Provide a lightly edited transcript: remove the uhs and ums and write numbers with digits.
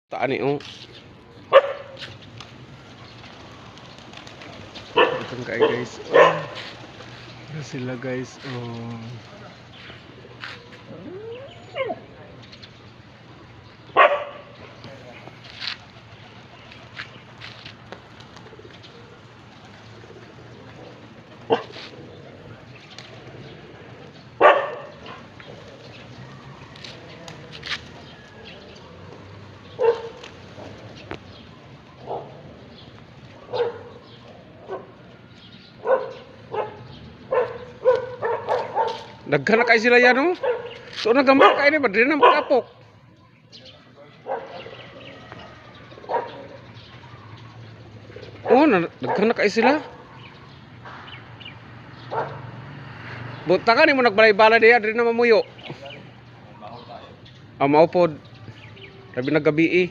Taani oh. Ito kayo guys. Oh. Sila guys. Oh. Daghan na kayo sila yan oh. So nagamot kayo ni ba? Dili na makapok. Oh, daghan na kayo sila. Buta ka ni mo nagbalay-balay diya, dili na mamuyo. Maupod. Labi na gabi eh.